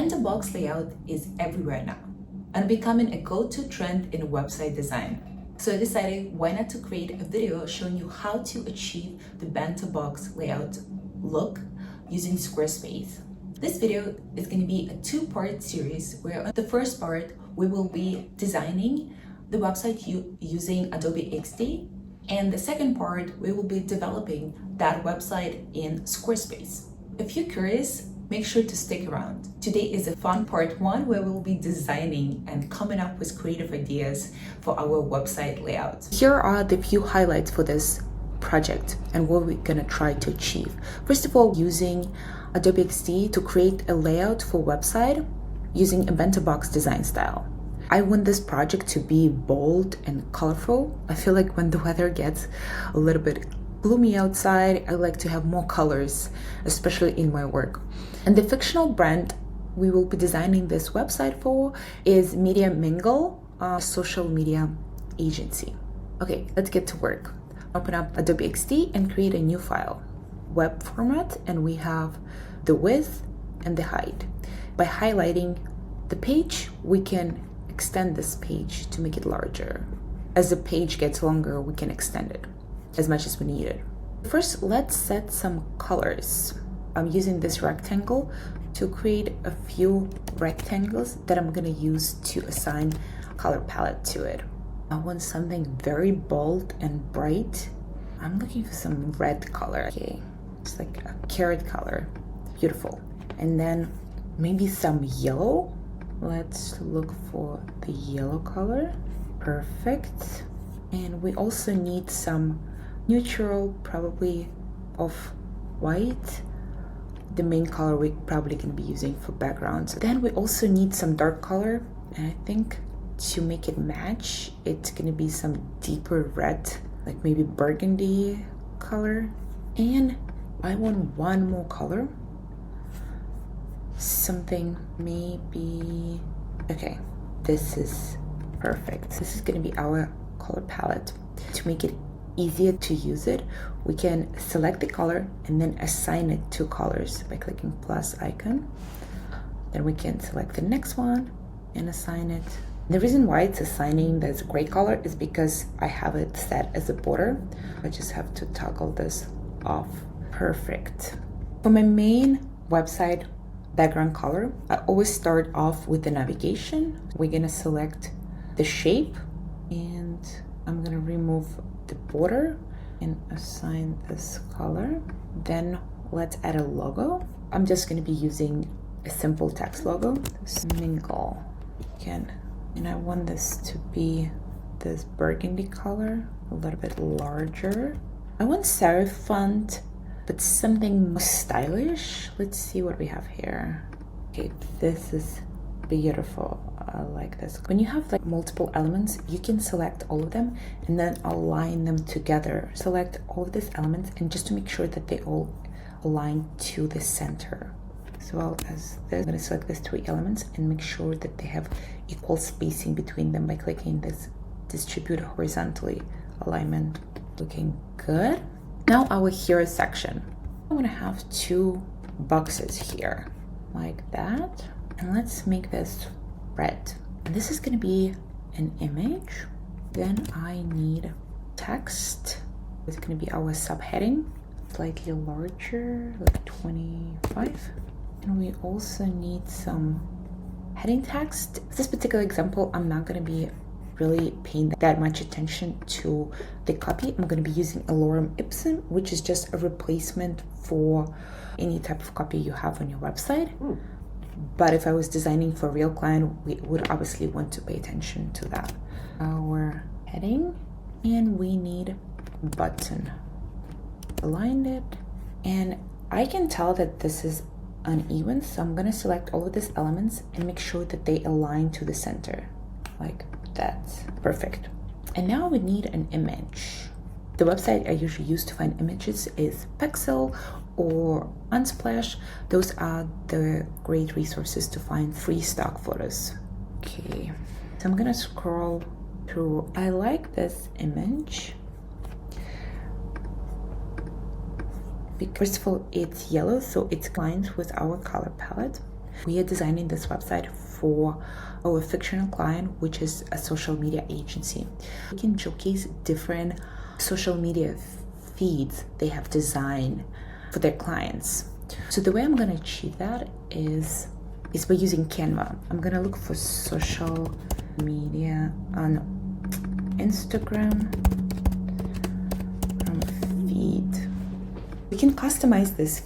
Bento box layout is everywhere now and becoming a go-to trend in website design. So I decided why not to create a video showing you how to achieve the bento box layout look using Squarespace. This video is going to be a two-part series where the first part we will be designing the website using Adobe XD, and the second part we will be developing that website in Squarespace. If you're curious, make sure to stick around. Today is a fun part one where we'll be designing and coming up with creative ideas for our website layout. Here are the few highlights for this project and what we're gonna try to achieve. First of all, using Adobe XD to create a layout for website using a bento box design style. I want this project to be bold and colorful. I feel like when the weather gets a little bit gloomy outside, I like to have more colors, especially in my work. And the fictional brand we will be designing this website for is Media Mingle, a social media agency. Okay, let's get to work. Open up Adobe XD and create a new file. Web format, and we have the width and the height. By highlighting the page, we can extend this page to make it larger. As the page gets longer, we can extend it as much as we need it. First, let's set some colors. I'm using this rectangle to create a few rectangles that I'm gonna use to assign color palette to it. I want something very bold and bright. I'm looking for some red color. Okay, it's like a carrot color. Beautiful. And then maybe some yellow. Let's look for the yellow color. Perfect. And we also need some neutral, probably of white. The main color we're probably gonna be using for backgrounds. Then we also need some dark color, and I think to make it match, it's gonna be some deeper red, like maybe burgundy color. And I want one more color, something maybe, okay, this is perfect. This is gonna be our color palette. To make it easier to use it, we can select the color and then assign it to colors by clicking plus icon. Then we can select the next one and assign it. The reason why it's assigning this gray color is because I have it set as a border. I just have to toggle this off. Perfect. For my main website background color, I always start off with the navigation. We're gonna select the shape, and I'm gonna remove the border and assign this color. Then let's add a logo. I'm just gonna be using a simple text logo. Mingle again, and I want this to be this burgundy color, a little bit larger. I want serif font, but something more stylish. Let's see what we have here. Okay, this is beautiful. I like this. When you have like multiple elements, you can select all of them and then align them together. Select all of these elements, and just to make sure that they all align to the center. As well as this, I'm going to select these three elements and make sure that they have equal spacing between them by clicking this distribute horizontally alignment. Looking good. Now our hero section. I'm going to have two boxes here like that. And let's make this red. And this is going to be an image. Then I need text. It's going to be our subheading, slightly larger, like 25. And we also need some heading text. This particular example, I'm not going to be really paying that much attention to the copy. I'm going to be using a lorem ipsum, which is just a replacement for any type of copy you have on your website. But if I was designing for a real client, we would obviously want to pay attention to that. Our heading, and we need button. Aligned it, and I can tell that this is uneven, so I'm going to select all of these elements and make sure that they align to the center, like that. Perfect. And now we need an image. The website I usually use to find images is Pexel or Unsplash. Those are the great resources to find free stock photos. Okay, so I'm gonna scroll through. I like this image. First of all, it's yellow, so it's aligned with our color palette. We are designing this website for our fictional client, which is a social media agency. We can showcase different social media feeds they have designed for their clients. So the way I'm going to achieve that is by using Canva. I'm going to look for social media on Instagram feed. We can customize this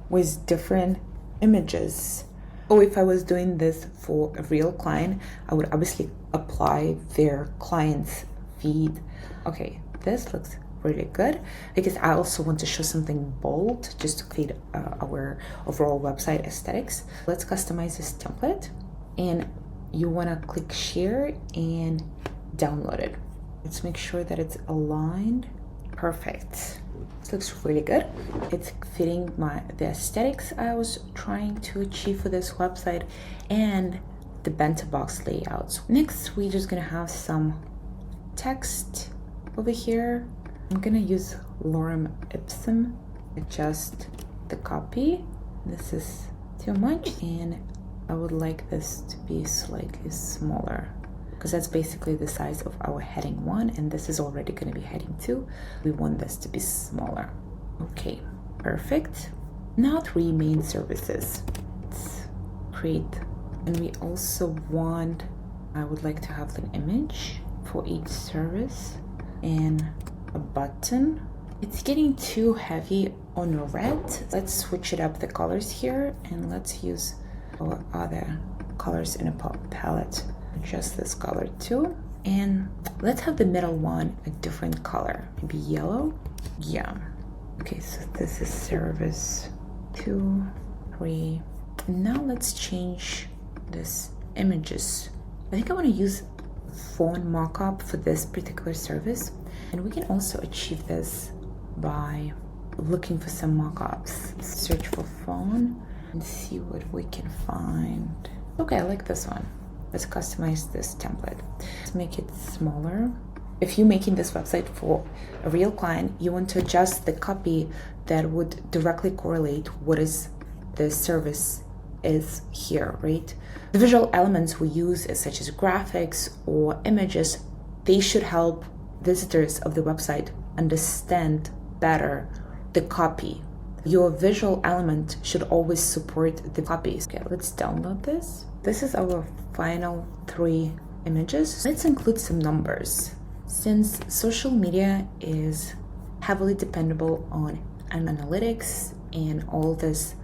with different images. Or if I was doing this for a real client, I would obviously apply their client's feed. Okay, this looks really good because I also want to show something bold just to create our overall website aesthetics. Let's customize this template, and you want to click share and download it. Let's make sure that it's aligned. Perfect. This looks really good. It's fitting the aesthetics I was trying to achieve for this website and the bento box layouts. Next, we're just gonna have some text over here. I'm gonna use lorem ipsum, adjust the copy. This is too much, and I would like this to be slightly smaller because that's basically the size of our heading 1, and this is already going to be heading 2. We want this to be smaller. Okay, perfect. Now 3 main services. Let's create, and we also want, I would like to have an image for each service and a button. It's getting too heavy on red. Let's switch it up the colors here, and let's use our other colors in a palette. Adjust this color too, and let's have the middle one a different color, maybe yellow. Yeah. Okay, so this is service 2, 3. Now let's change this images. I think I want to use font mockup for this particular service, and we can also achieve this by looking for some mockups. Search for font and see what we can find. Okay, I like this one. Let's customize this template. Let's make it smaller. If you're making this website for a real client, you want to adjust the copy that would directly correlate what is the service is here, right? The visual elements we use, such as graphics or images, they should help visitors of the website understand better the copy. Your visual element should always support the copies. Okay, let's download this. This is our final 3 images. Let's include some numbers. Since social media is heavily dependable on analytics and all this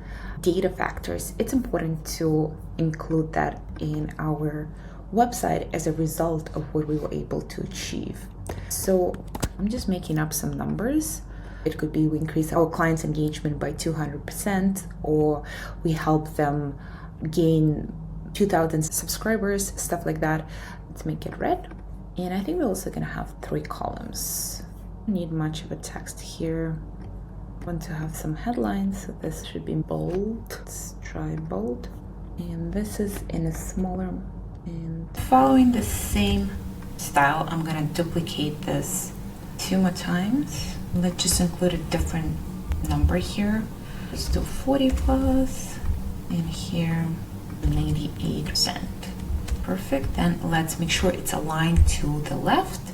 data factors, it's important to include that in our website as a result of what we were able to achieve. So I'm just making up some numbers. It could be we increase our clients' engagement by 200%, or we help them gain 2,000 subscribers, stuff like that. Let's make it red. And I think we're also gonna have 3 columns. Don't need much of a text here. I want to have some headlines, so this should be bold. Let's try bold. And this is in a smaller, and following the same style, I'm gonna duplicate this 2 more times. Let's just include a different number here. Let's do 40 plus, and here 98%. Perfect. Then let's make sure it's aligned to the left,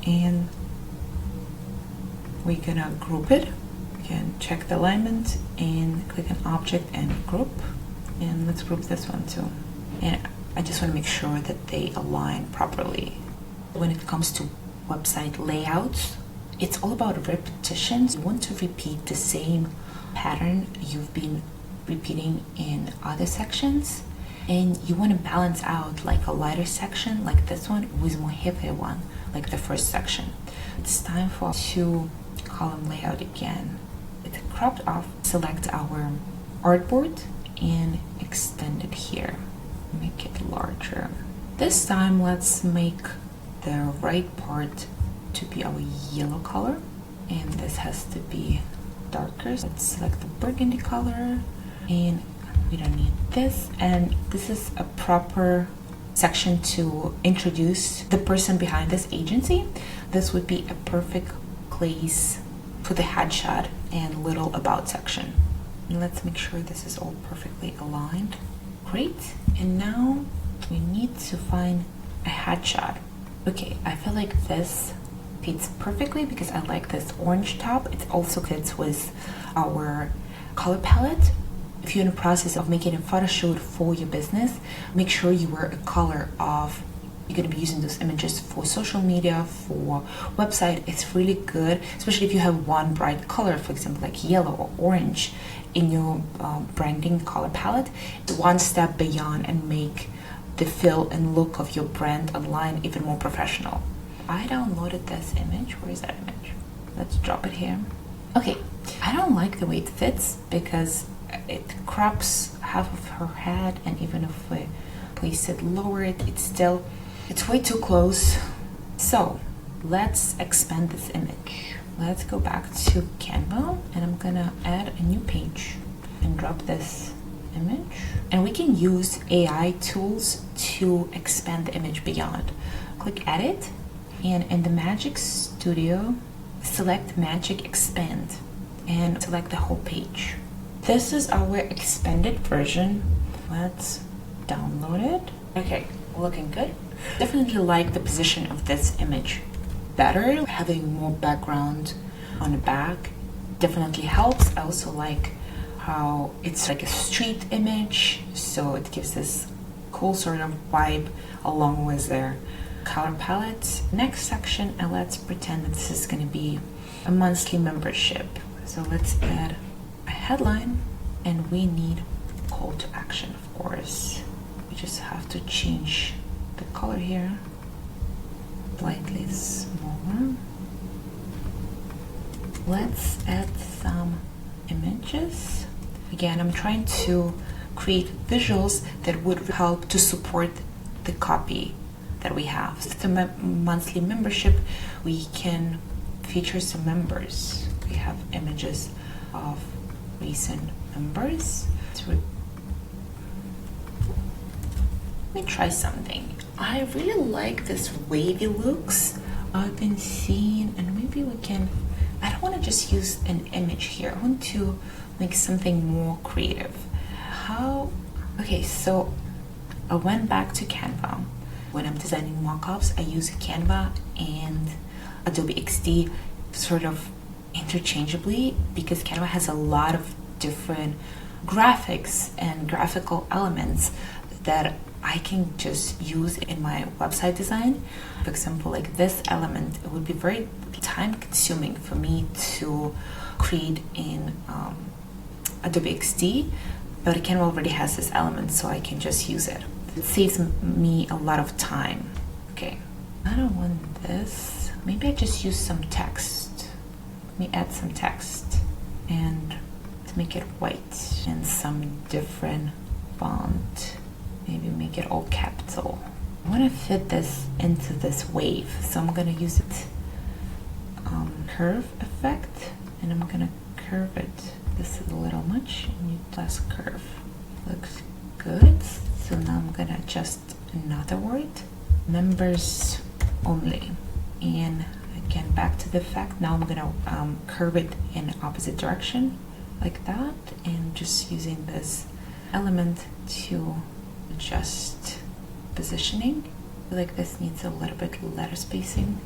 and we're gonna group it. We can check the alignment and click on object and group, and let's group this one too. And I just want to make sure that they align properly. When it comes to website layouts, it's all about repetitions. You want to repeat the same pattern you've been repeating in other sections, and you want to balance out like a lighter section like this one with more heavier one like the first section. It's time for 2 column layout again. It's cropped off. Select our artboard and extend it here. Make it larger. This time let's make the right part to be our yellow color, and this has to be darker. Let's select the burgundy color, and we don't need this. And this is a proper section to introduce the person behind this agency. This would be a perfect place for the headshot and little about section. And let's make sure this is all perfectly aligned. Great. And now we need to find a headshot. Okay, I feel like this fits perfectly because I like this orange top. It also fits with our color palette. If you're in the process of making a photo shoot for your business, make sure you wear a color of, you're going to be using those images for social media, for website. It's really good, especially if you have one bright color, for example, like yellow or orange in your branding color palette. One step beyond and make the feel and look of your brand online even more professional. I downloaded this image. Where is that image? Let's drop it here. Okay, I don't like the way it fits because it crops half of her head, and even if we place it lower, it's way too close. So let's expand this image. Let's go back to Canva, and I'm gonna add a new page and drop this image. And we can use AI tools to expand the image beyond. Click Edit, and in the Magic Studio, select Magic Expand and select the whole page. This is our expanded version. Let's download it. Okay, looking good. Definitely like the position of this image better. Having more background on the back definitely helps. I also like how it's like a street image, so it gives this cool sort of vibe along with their color palette. Next section, and let's pretend that this is going to be a monthly membership. So let's add a headline, and we need call to action, of course. We just have to change the color here slightly smaller. Let's add some images. Again, I'm trying to create visuals that would help to support the copy that we have. So the monthly membership, we can feature some members. We have images of recent members. So let me try something. I really like this wavy looks I've been seeing, and maybe we can, I don't want to just use an image here. I want to make something more creative. Okay, so I went back to Canva. When I'm designing mockups, I use Canva and Adobe XD sort of interchangeably because Canva has a lot of different graphics and graphical elements that I can just use in my website design. For example, like this element, it would be very time consuming for me to create in Adobe XD, but Canva already has this element, so I can just use it. It saves me a lot of time. Okay, I don't want this. Maybe I just use some text. Let me add some text and to make it white and some different font. Maybe make it all capital. I want to fit this into this wave, so I'm gonna use it curve effect, and I'm gonna curve it. This is a little much, I need less curve. Looks good. So now I'm gonna adjust another word, members only. And again, back to the effect. Now I'm gonna curve it in opposite direction like that, and just using this element to adjust positioning. I feel like this needs a little bit letter spacing.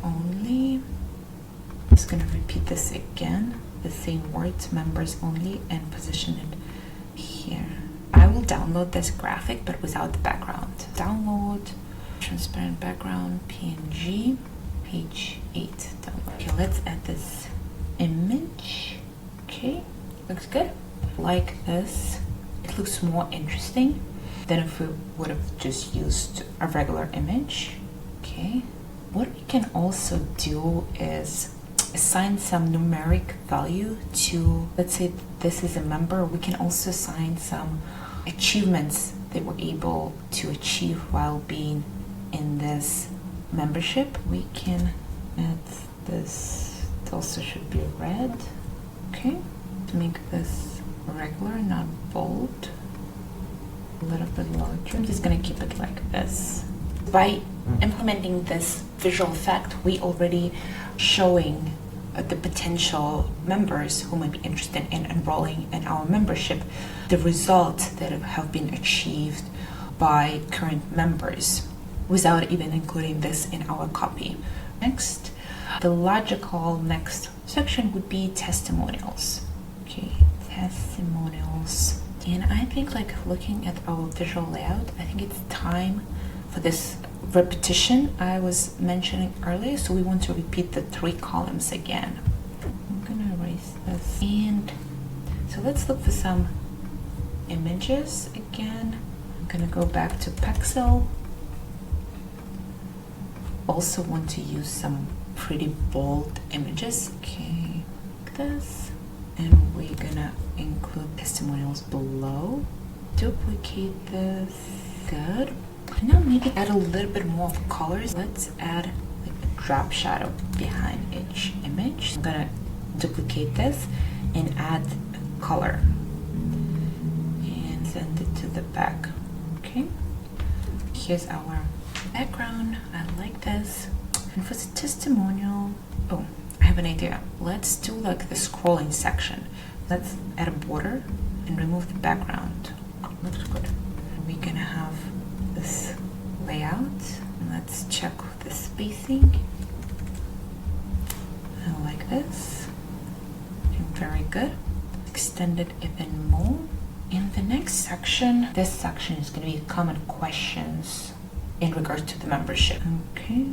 Only. Just gonna repeat this again, the same words, members only, and position it here. I will download this graphic but without the background. Download transparent background PNG, page 8. Download. Okay, let's add this image. Okay, looks good. Like this, it looks more interesting than if we would have just used a regular image. Okay, what we can also do is assign some numeric value to, let's say this is a member. We can also assign some achievements they were able to achieve while being in this membership. We can add this. It also should be red. Okay, to make this regular, not bold. A little bit larger. I'm just gonna keep it like this. By implementing this visual effect, we already showing the potential members who might be interested in enrolling in our membership, the results that have been achieved by current members without even including this in our copy. Next, the logical next section would be testimonials. Okay, testimonials. And I think, like, looking at our visual layout, I think it's time for this repetition I was mentioning earlier. So we want to repeat the 3 columns again. I'm gonna erase this. And so let's look for some images again. I'm gonna go back to Pexel. Also want to use some pretty bold images. Okay, like this. And we're gonna include testimonials below. Duplicate this. Good. And now maybe add a little bit more of colors. Let's add like a drop shadow behind each image. I'm gonna duplicate this and add color and send it to the back. Okay. Here's our background. I like this. And for the testimonial, oh, I have an idea. Let's do like the scrolling section. Let's add a border and remove the background. Looks good. We're gonna have this layout. Let's check the spacing. I like this. Very good. Extend it even more. In the next section, this section is going to be common questions in regards to the membership. Okay.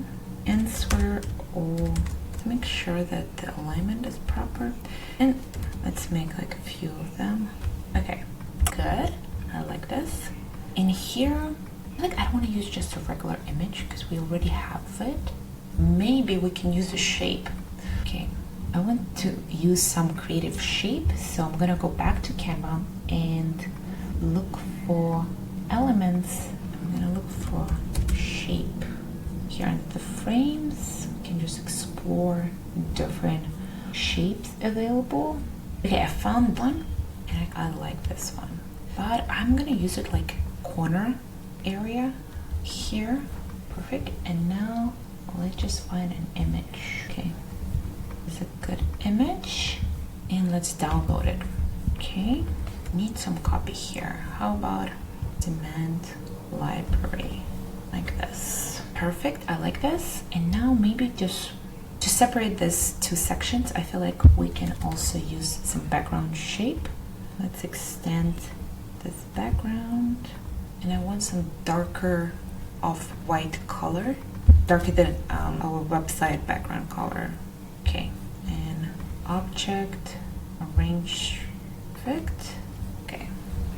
Answer all to make sure that the alignment is proper. And let's make like a few of them. Okay, good. I like this. In here, I don't want to use just a regular image because we already have it. Maybe we can use a shape. Okay, I want to use some creative shape. So I'm gonna go back to Canva and look for elements. I'm gonna look for shape. Here in the frames, you can just explore different shapes available. Okay, I found one and I like this one, but I'm gonna use it like corner area here. Perfect. And now let's just find an image. Okay, it's a good image and let's download it. Okay, need some copy here. How about demand library like this? Perfect. I like this. And now maybe just to separate this 2 sections, I feel like we can also use some background shape. Let's extend this background. And I want some darker off-white color, darker than our website background color. Okay, and object, arrange, perfect. Okay,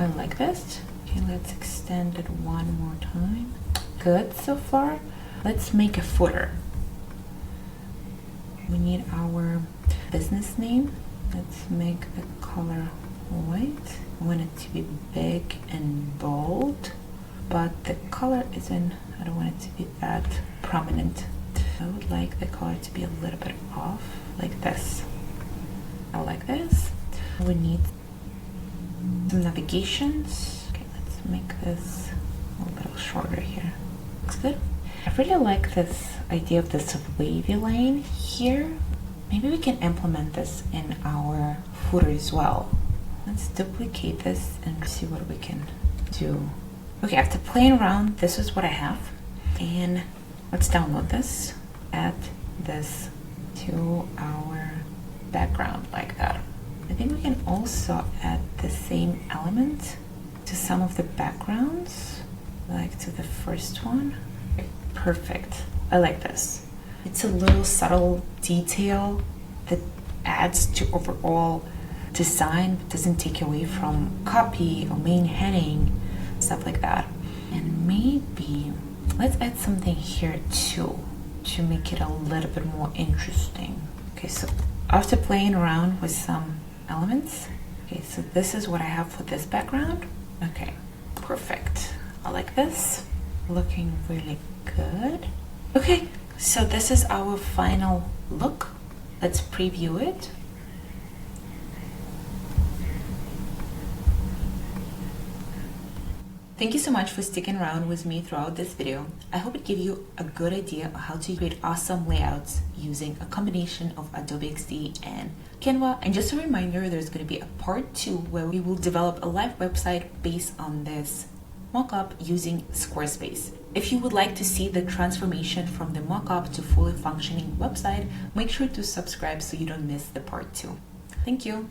I like this. Okay, let's extend it one more time. Good so far. Let's make a footer. We need our business name. Let's make the color white. I want it to be big and bold, but the color isn't, I don't want it to be that prominent. I would like the color to be a little bit off, like this. I like this. We need some navigations. Okay, let's make this a little shorter here. Looks good. I really like this idea of this wavy line here. Maybe we can implement this in our footer as well. Let's duplicate this and see what we can do. Okay, after playing around, this is what I have. And let's download this, add this to our background like that. I think we can also add the same element to some of the backgrounds, like to the first one. Okay, perfect. I like this. It's a little subtle detail that adds to overall design, but doesn't take away from copy or main heading, stuff like that. And maybe let's add something here too to make it a little bit more interesting. Okay, so after playing around with some elements, okay, so this is what I have for this background. Okay, perfect. I like this. Looking really good. Okay, so this is our final look. Let's preview it. Thank you so much for sticking around with me throughout this video. I hope it gave you a good idea of how to create awesome layouts using a combination of Adobe XD and Canva. And just a reminder, there's going to be a part 2 where we will develop a live website based on this mockup using Squarespace. If you would like to see the transformation from the mockup to fully functioning website, make sure to subscribe so you don't miss the part 2. Thank you.